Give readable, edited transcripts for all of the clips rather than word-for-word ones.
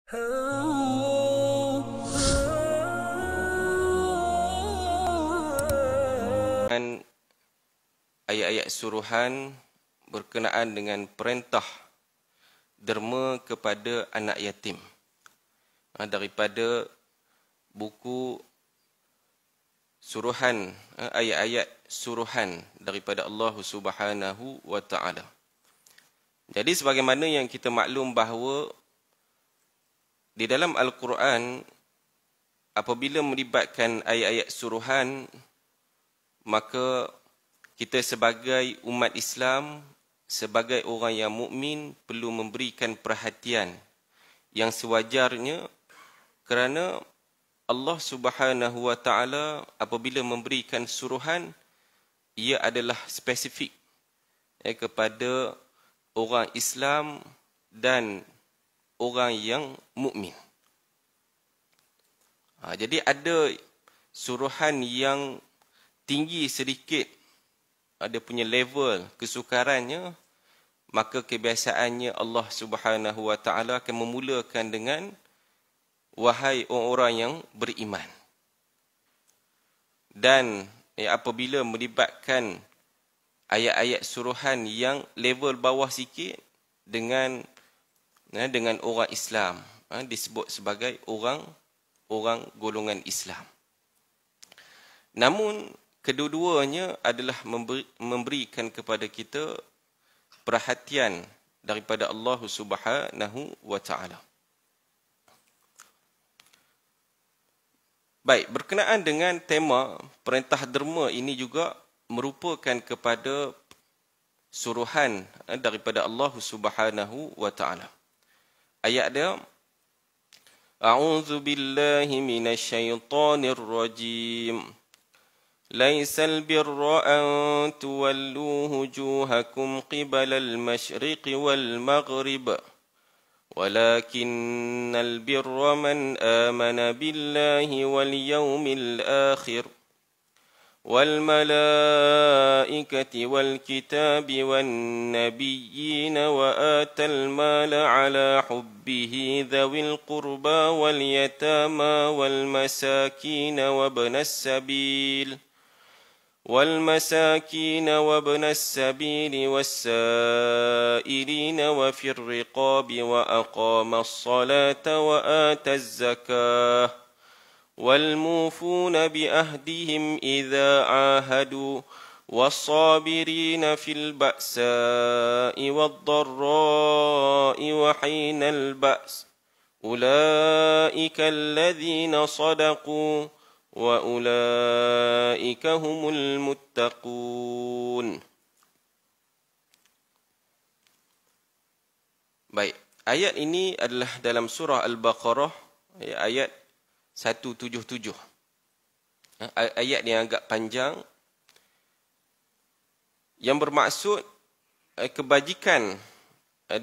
Dan ayat-ayat suruhan berkenaan dengan perintah derma kepada anak yatim. Daripada buku suruhan, ayat-ayat suruhan daripada Allah Subhanahu wa Ta'ala. Jadi sebagaimana yang kita maklum bahawa di dalam Al-Quran, apabila melibatkan ayat-ayat suruhan, maka kita sebagai umat Islam, sebagai orang yang mukmin perlu memberikan perhatian yang sewajarnya, kerana Allah Subhanahu wa Ta'ala apabila memberikan suruhan, ia adalah spesifik kepada orang Islam dan orang yang mukmin. Jadi ada suruhan yang tinggi sedikit, ada punya level kesukarannya, maka kebiasaannya Allah Subhanahu wa Ta'ala akan memulakan dengan wahai orang-orang yang beriman. Dan apabila melibatkan ayat-ayat suruhan yang level bawah sikit dengan orang Islam, disebut sebagai orang golongan Islam. Namun kedua-duanya adalah memberikan kepada kita perhatian daripada Allah Subhanahu wa Ta'ala. Baik, berkenaan dengan tema perintah derma ini juga merupakan kepada suruhan daripada Allah Subhanahu wa Ta'ala. Ayat dia, A'udzu billahi minasyaitonir rajim. Laisal birra an tuwallu wujuhakum qibalal masyriqi wal maghrib. ولكن البر من آمن بالله واليوم الآخر والملائكة والكتاب والنبيين وآتى المال على حبه ذوي القربى واليتامى والمساكين وابن السبيل والسائلين وفي الرقاب وأقام الصلاة وآتى الزكاة والموفون بأهدهم إذا عاهدوا والصابرين في البأساء والضراء وحين البأس أولئك الذين صدقوا وَأُولَٰئِكَ هُمُ الْمُتَّقُونَ. Baik, ayat ini adalah dalam surah Al-Baqarah, ayat 177. Ayat yang agak panjang, yang bermaksud kebajikan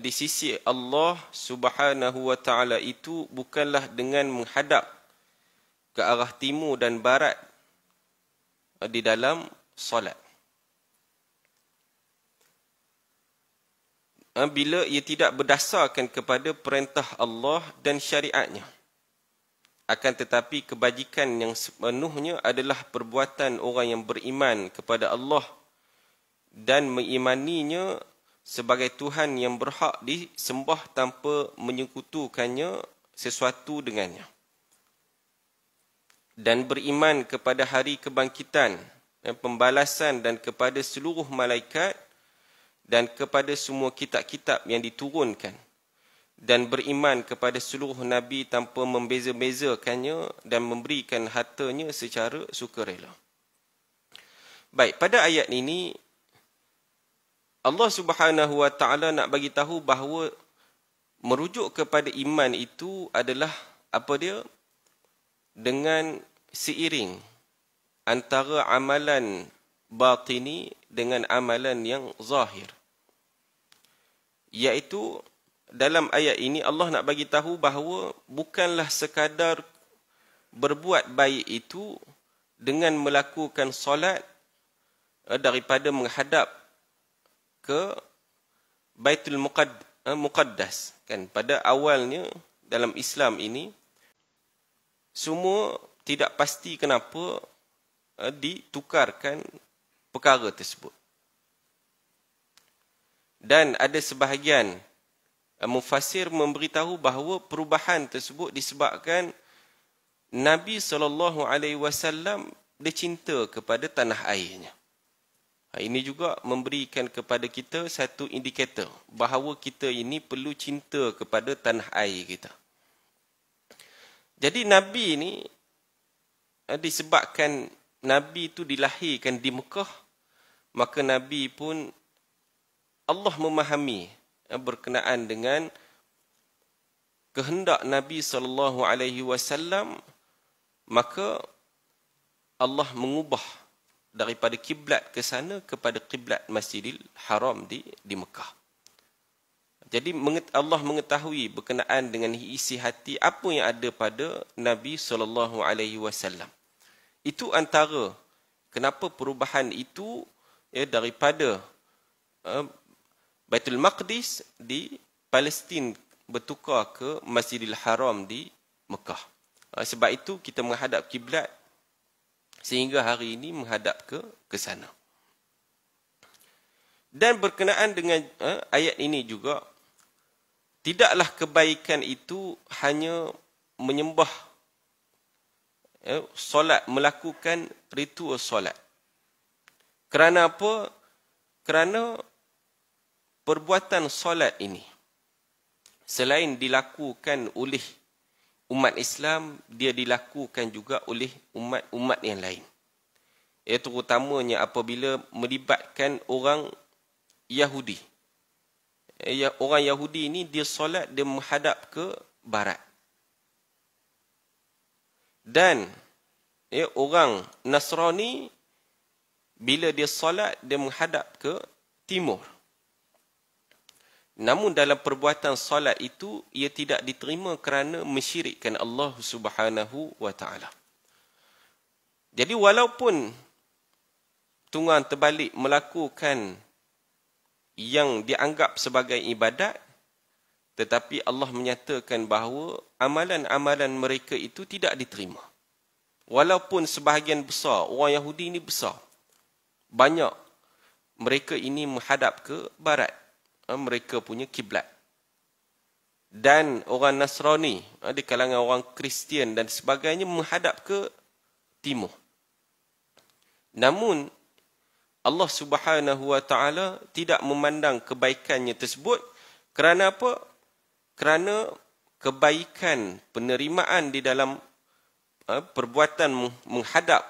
di sisi Allah Subhanahu wa Ta'ala itu bukanlah dengan menghadap ke arah timur dan barat di dalam solat. Bila ia tidak berdasarkan kepada perintah Allah dan syariatnya. Akan tetapi kebajikan yang sepenuhnya adalah perbuatan orang yang beriman kepada Allah dan mengimaninya sebagai Tuhan yang berhak disembah tanpa menyekutukannya sesuatu dengannya. Dan beriman kepada hari kebangkitan dan pembalasan dan kepada seluruh malaikat dan kepada semua kitab-kitab yang diturunkan, dan beriman kepada seluruh nabi tanpa membeza-bezakannya dan memberikan hartanya secara sukarela. Baik, pada ayat ini Allah Subhanahu wa Ta'ala nak bagi tahu bahawa merujuk kepada iman itu adalah apa dia? Dengan seiring antara amalan batini dengan amalan yang zahir. Iaitu dalam ayat ini Allah nak bagi tahu bahawa bukanlah sekadar berbuat baik itu dengan melakukan solat daripada menghadap ke Baitul Muqaddas, kan? Pada awalnya dalam Islam ini, semua tidak pasti kenapa ditukarkan perkara tersebut. Dan ada sebahagian mufassir memberitahu bahawa perubahan tersebut disebabkan Nabi SAW dia cinta kepada tanah airnya. Ini juga memberikan kepada kita satu indikator bahawa kita ini perlu cinta kepada tanah air kita. Jadi Nabi ini disebabkan Nabi itu dilahirkan di Mekah, maka Nabi pun Allah memahami berkenaan dengan kehendak Nabi SAW, maka Allah mengubah daripada kiblat ke sana kepada kiblat Masjidil Haram di Mekah. Jadi Allah mengetahui berkenaan dengan isi hati apa yang ada pada Nabi SAW. Itu antara kenapa perubahan itu daripada Baitul Maqdis di Palestin bertukar ke Masjidil Haram di Mekah. Sebab itu kita menghadap kiblat sehingga hari ini menghadap ke sana. Dan berkenaan dengan ayat ini juga, tidaklah kebaikan itu hanya menyembah solat, melakukan ritual solat. Kerana apa? Kerana perbuatan solat ini, selain dilakukan oleh umat Islam, dia dilakukan juga oleh umat-umat yang lain. Terutamanya apabila melibatkan orang Yahudi. Orang Yahudi ini dia solat, dia menghadap ke barat. Dan orang Nasrani bila dia solat, dia menghadap ke timur. Namun dalam perbuatan solat itu, ia tidak diterima kerana mensyirikkan Allah Subhanahu wa Ta'ala. Jadi walaupun tunggang terbalik melakukan yang dianggap sebagai ibadat, tetapi Allah menyatakan bahawa amalan-amalan mereka itu tidak diterima. Walaupun sebahagian besar, orang Yahudi ini besar, banyak mereka ini menghadap ke barat, mereka punya kiblat. Dan orang Nasrani, di kalangan orang Kristian dan sebagainya, menghadap ke timur. Namun Allah Subhanahu wa Ta'ala tidak memandang kebaikannya tersebut. Kerana apa? Kerana kebaikan penerimaan di dalam perbuatan menghadap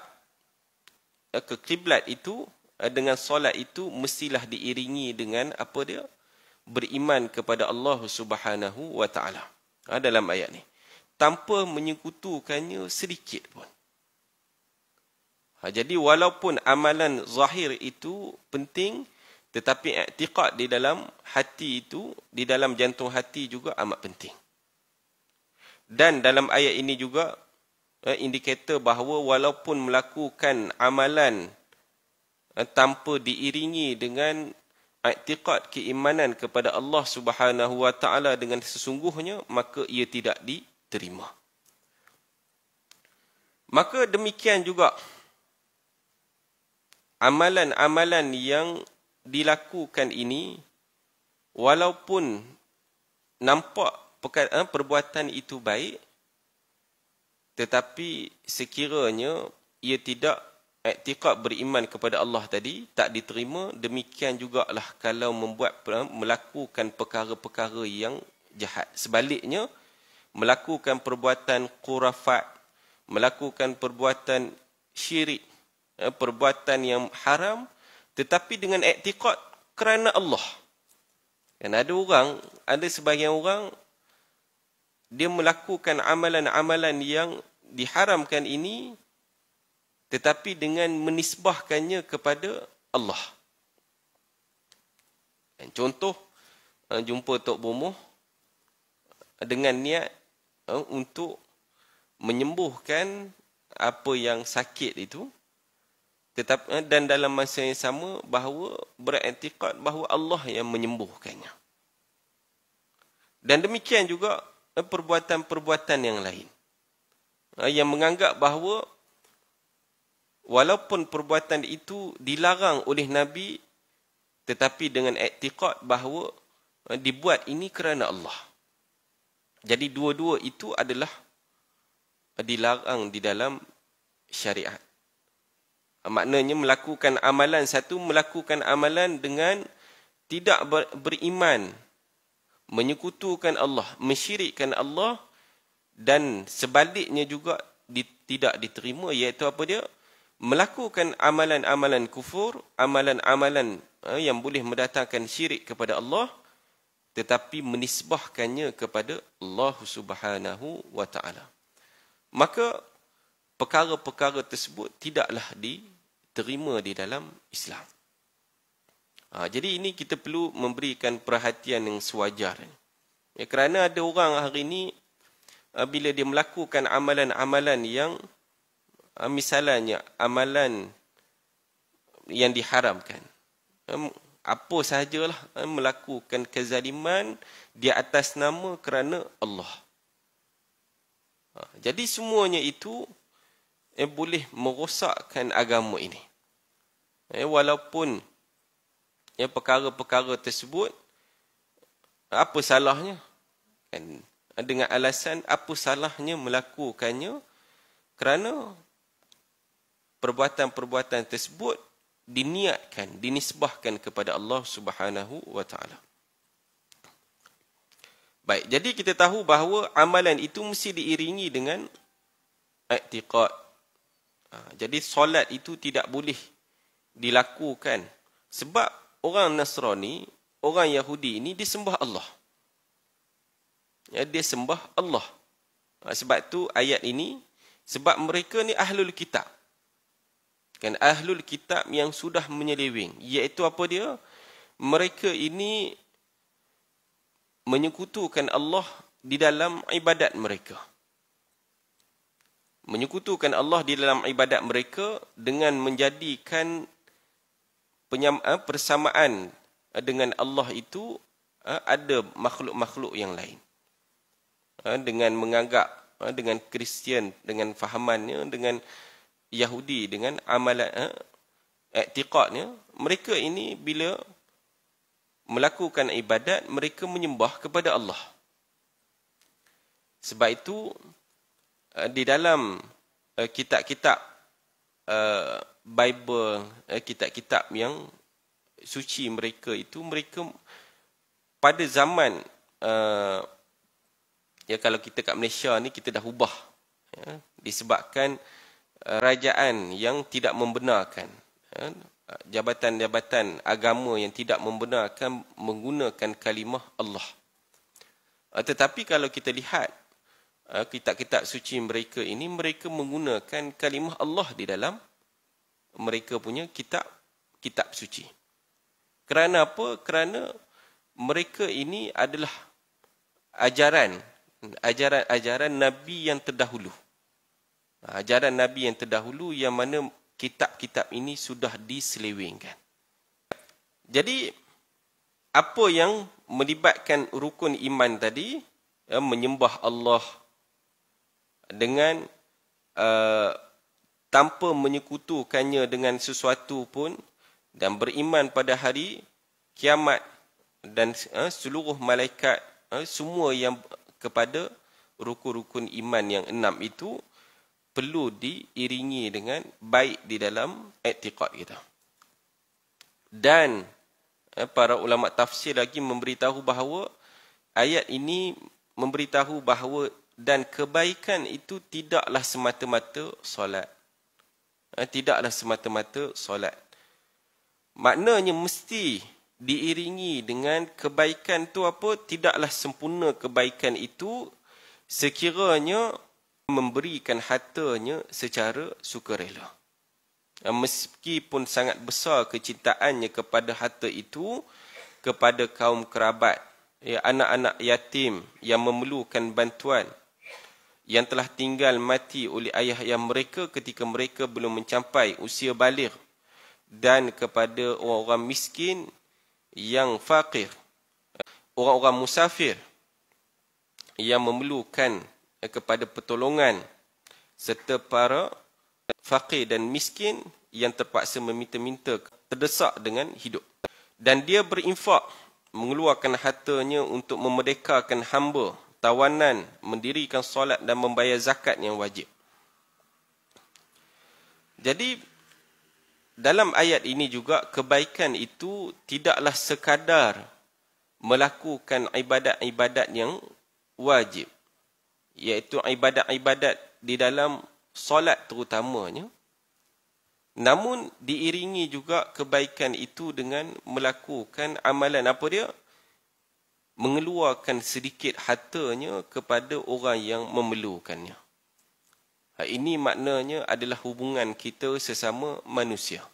ke kiblat itu, dengan solat itu, mestilah diiringi dengan apa dia? Beriman kepada Allah Subhanahu wa Ta'ala. Dalam ayat ni, tanpa menyekutukannya sedikit pun. Jadi walaupun amalan zahir itu penting, tetapi i'tiqad di dalam hati itu, di dalam jantung hati juga amat penting. Dan dalam ayat ini juga indikator bahawa walaupun melakukan amalan tanpa diiringi dengan i'tiqad keimanan kepada Allah Subhanahu wa Ta'ala dengan sesungguhnya, maka ia tidak diterima. Maka demikian juga amalan-amalan yang dilakukan ini, walaupun nampak perbuatan itu baik, tetapi sekiranya ia tidak i'tiqad beriman kepada Allah tadi, tak diterima. Demikian jugalah kalau melakukan perkara-perkara yang jahat. Sebaliknya, melakukan perbuatan khurafat, melakukan perbuatan syirik, perbuatan yang haram, tetapi dengan i'tiqad kerana Allah. Dan ada sebahagian orang, dia melakukan amalan-amalan yang diharamkan ini, tetapi dengan menisbahkannya kepada Allah. Contoh, jumpa Tok Bomoh dengan niat untuk menyembuhkan apa yang sakit itu, tetapi dan dalam masa yang sama bahawa beriktikad bahawa Allah yang menyembuhkannya. Dan demikian juga perbuatan-perbuatan yang lain. Yang menganggap bahawa walaupun perbuatan itu dilarang oleh Nabi, tetapi dengan i'tiqad bahawa dibuat ini kerana Allah. Jadi dua-dua itu adalah dilarang di dalam syariat. Maknanya melakukan amalan dengan tidak beriman, menyekutukan Allah, mensyirikkan Allah, dan sebaliknya juga tidak diterima, iaitu apa dia? Melakukan amalan-amalan kufur, amalan-amalan yang boleh mendatangkan syirik kepada Allah, tetapi menisbahkannya kepada Allah Subhanahu wa taala. Maka perkara-perkara tersebut tidaklah diterima di dalam Islam. Jadi ini kita perlu memberikan perhatian yang sewajar. Kerana ada orang hari ini bila dia melakukan amalan-amalan yang misalnya amalan yang diharamkan, apa sahajalah melakukan kezaliman di atas nama kerana Allah. Jadi semuanya itu boleh merosakkan agama ini. Walaupun perkara-perkara tersebut, apa salahnya? Dengan alasan apa salahnya melakukannya, kerana perbuatan-perbuatan tersebut diniatkan, dinisbahkan kepada Allah Subhanahu wa taala. Baik, jadi kita tahu bahawa amalan itu mesti diiringi dengan i'tiqad. Jadi solat itu tidak boleh dilakukan sebab orang Nasrani, orang Yahudi ini dia sembah Allah. Dia sembah Allah. Sebab tu ayat ini, sebab mereka ni ahlul kitab. Kan ahlul kitab yang sudah menyeleweng, iaitu apa dia? Mereka ini menyekutukan Allah di dalam ibadat mereka. Menyekutukan Allah di dalam ibadat mereka dengan menjadikan persamaan dengan Allah itu ada makhluk-makhluk yang lain. Dengan menganggap, dengan Kristian, dengan fahamannya, dengan Yahudi, dengan amalan i'tiqadnya, mereka ini bila melakukan ibadat, mereka menyembah kepada Allah. Sebab itu di dalam kitab-kitab Bible, kitab-kitab yang suci mereka itu, mereka pada zaman kalau kita kat Malaysia ni kita dah ubah, disebabkan kerajaan yang tidak membenarkan, jabatan-jabatan agama yang tidak membenarkan menggunakan kalimah Allah. Tetapi kalau kita lihat kitab-kitab suci mereka ini, mereka menggunakan kalimah Allah di dalam mereka punya kitab suci. Kerana apa? Kerana mereka ini adalah ajaran Nabi yang terdahulu. Ajaran Nabi yang terdahulu yang mana kitab-kitab ini sudah diselewengkan. Jadi, apa yang melibatkan rukun iman tadi, menyembah Allah dengan tanpa menyekutukannya dengan sesuatu pun, dan beriman pada hari kiamat dan seluruh malaikat, semua yang kepada rukun-rukun iman yang 6 itu perlu diiringi dengan baik di dalam i'tiqad kita. Dan para ulama tafsir lagi memberitahu bahawa ayat ini memberitahu bahawa dan kebaikan itu tidaklah semata-mata solat. Tidaklah semata-mata solat. Maknanya mesti diiringi dengan kebaikan tu apa? Tidaklah sempurna kebaikan itu sekiranya memberikan hartanya secara sukarela. Meskipun sangat besar kecintaannya kepada harta itu, kepada kaum kerabat, anak-anak yatim yang memerlukan bantuan, yang telah tinggal mati oleh ayah-ayah mereka ketika mereka belum mencapai usia baligh, dan kepada orang-orang miskin yang fakir, orang-orang musafir yang memerlukan kepada pertolongan serta para fakir dan miskin yang terpaksa meminta-minta, terdesak dengan hidup. Dan dia berinfak, mengeluarkan hartanya untuk memerdekakan hamba, tawanan, mendirikan solat dan membayar zakat yang wajib. Jadi dalam ayat ini juga kebaikan itu tidaklah sekadar melakukan ibadat-ibadat yang wajib, iaitu ibadat-ibadat di dalam solat terutamanya, namun diiringi juga kebaikan itu dengan melakukan amalan apa dia? Mengeluarkan sedikit hartanya kepada orang yang memerlukannya. Ini maknanya adalah hubungan kita sesama manusia.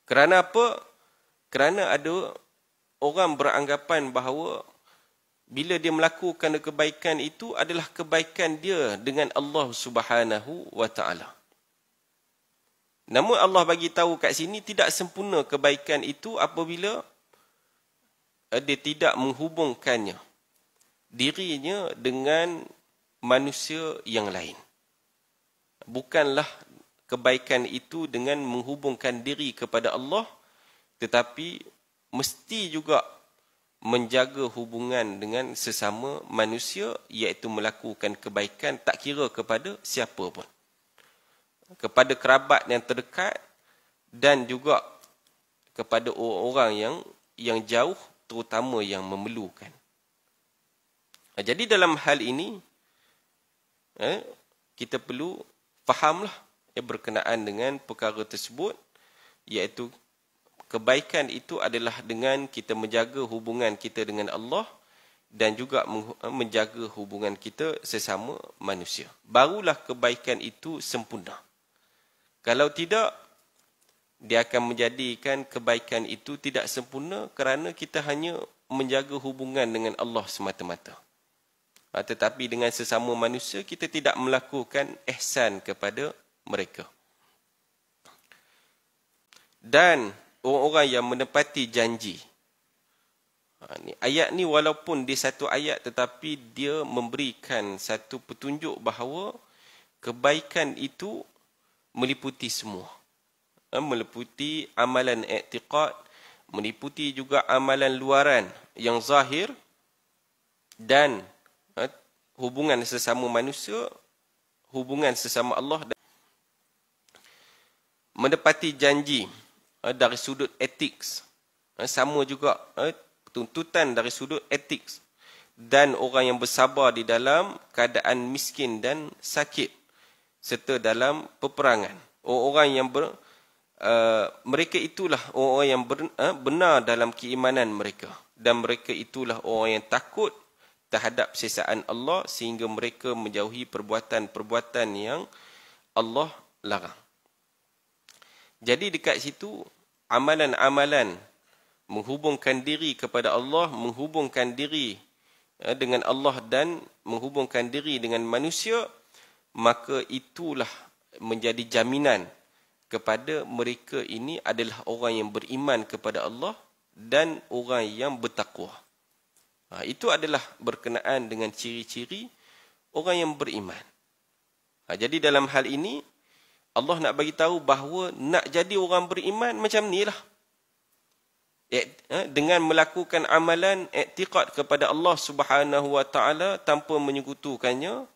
Kerana apa? Kerana ada orang beranggapan bahawa bila dia melakukan kebaikan itu adalah kebaikan dia dengan Allah Subhanahu wa taala. Namun Allah bagi tahu kat sini tidak sempurna kebaikan itu apabila dia tidak menghubungkannya dirinya dengan manusia yang lain. Bukanlah kebaikan itu dengan menghubungkan diri kepada Allah, tetapi mesti juga menjaga hubungan dengan sesama manusia, iaitu melakukan kebaikan tak kira kepada siapa pun. Kepada kerabat yang terdekat dan juga kepada orang-orang yang jauh, terutama yang memerlukan. Jadi dalam hal ini kita perlu fahamlah berkenaan dengan perkara tersebut, iaitu kebaikan itu adalah dengan kita menjaga hubungan kita dengan Allah dan juga menjaga hubungan kita sesama manusia. Barulah kebaikan itu sempurna. Kalau tidak, dia akan menjadikan kebaikan itu tidak sempurna kerana kita hanya menjaga hubungan dengan Allah semata-mata. Tetapi dengan sesama manusia, kita tidak melakukan ihsan kepada mereka. Dan orang-orang yang menepati janji. Ayat ni walaupun dia satu ayat, tetapi dia memberikan satu petunjuk bahawa kebaikan itu meliputi semua. Meliputi amalan i'tiqad, meliputi juga amalan luaran yang zahir, dan hubungan sesama manusia, hubungan sesama Allah. Menepati janji dari sudut etik, sama juga tuntutan dari sudut etik, dan orang yang bersabar di dalam keadaan miskin dan sakit serta dalam peperangan. Orang yang mereka itulah orang yang benar dalam keimanan mereka, dan mereka itulah orang yang takut terhadap sesaan Allah sehingga mereka menjauhi perbuatan-perbuatan yang Allah larang. Jadi dekat situ amalan-amalan menghubungkan diri kepada Allah, menghubungkan diri dengan Allah dan menghubungkan diri dengan manusia, maka itulah menjadi jaminan kepada mereka ini adalah orang yang beriman kepada Allah dan orang yang bertakwa. Itu adalah berkenaan dengan ciri-ciri orang yang beriman. Jadi dalam hal ini, Allah nak bagi tahu bahawa nak jadi orang beriman macam ni lah. Dengan melakukan amalan i'tiqad kepada Allah Subhanahu wa taala tanpa menyekutukannya,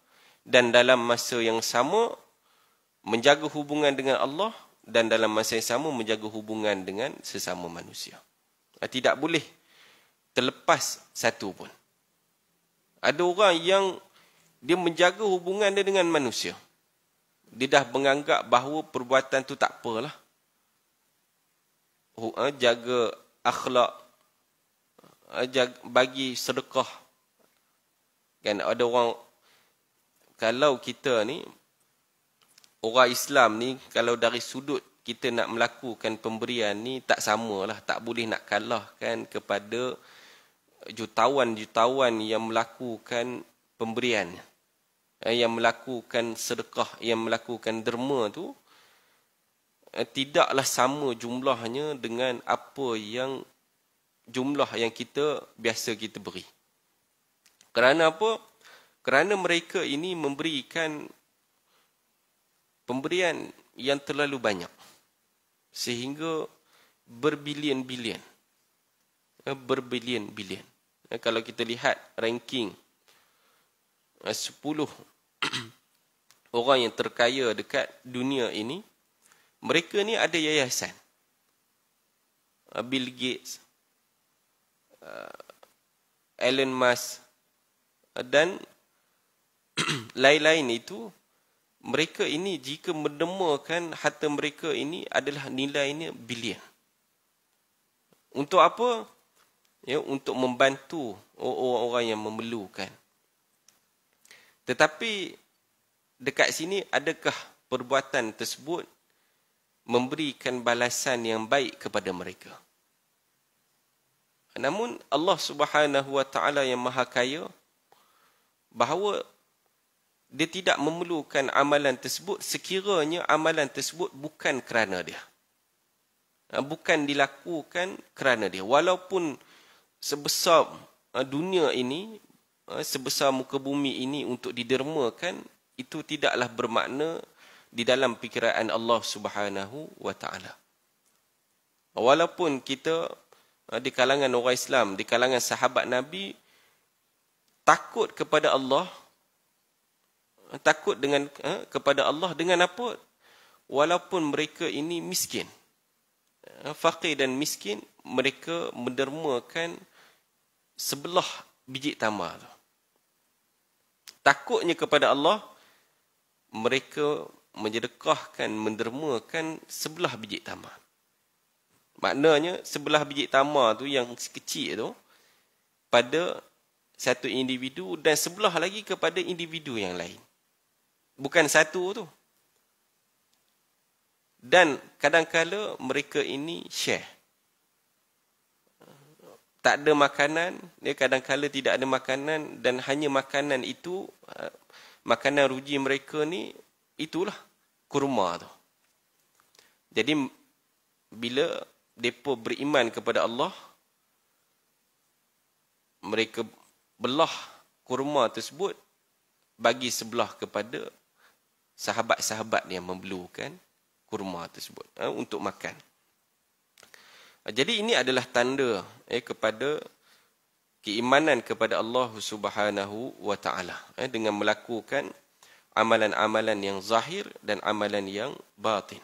dan dalam masa yang sama menjaga hubungan dengan Allah, dan dalam masa yang sama menjaga hubungan dengan sesama manusia. Tidak boleh terlepas satu pun. Ada orang yang dia menjaga hubungan dia dengan manusia. Dia dah menganggap bahawa perbuatan tu tak apalah. Jaga akhlak, bagi sedekah. Kan ada orang, kalau kita ni orang Islam ni, kalau dari sudut kita nak melakukan pemberian ni, tak samalah, tak boleh nak kalahkan kepada jutawan-jutawan yang melakukan pemberian, yang melakukan sedekah, yang melakukan derma tu, tidaklah sama jumlahnya dengan apa yang jumlah yang kita biasa kita beri. Kerana apa? Kerana mereka ini memberikan pemberian yang terlalu banyak. Sehingga berbilion-bilion. Berbilion-bilion. Kalau kita lihat ranking 10 orang yang terkaya dekat dunia ini, mereka ni ada yayasan. Bill Gates, Elon Musk dan lain-lain itu, mereka ini jika mendemakan harta mereka ini adalah nilainya bilion. Untuk apa? Ya, untuk membantu orang-orang yang memerlukan. Tetapi dekat sini adakah perbuatan tersebut memberikan balasan yang baik kepada mereka? Namun Allah Subhanahu wa taala yang Maha Kaya, bahawa dia tidak memerlukan amalan tersebut sekiranya amalan tersebut bukan kerana dia. Bukan dilakukan kerana dia. Walaupun sebesar dunia ini, sebesar muka bumi ini untuk didermakan, itu tidaklah bermakna di dalam fikiran Allah Subhanahu wa taala. Walaupun kita di kalangan orang Islam, di kalangan sahabat Nabi takut kepada Allah, takut dengan kepada Allah dengan apa? Walaupun mereka ini miskin, fakir dan miskin, mereka mendermakan sebelah biji tamar. Takutnya kepada Allah, mereka menjedekahkan, mendermakan sebelah biji tamar. Maknanya sebelah biji tamar tu yang kecil tu pada satu individu dan sebelah lagi kepada individu yang lain. Bukan satu tu. Dan kadang-kala mereka ini share. Tak ada makanan, dia kadang-kala tidak ada makanan dan hanya makanan itu, makanan ruji mereka ni, itulah kurma tu. Jadi bila mereka beriman kepada Allah, mereka belah kurma tersebut bagi sebelah kepada sahabat-sahabat yang memerlukan kurma tersebut untuk makan. Jadi ini adalah tanda kepada keimanan kepada Allah Subhanahu wa taala dengan melakukan amalan-amalan yang zahir dan amalan yang batin.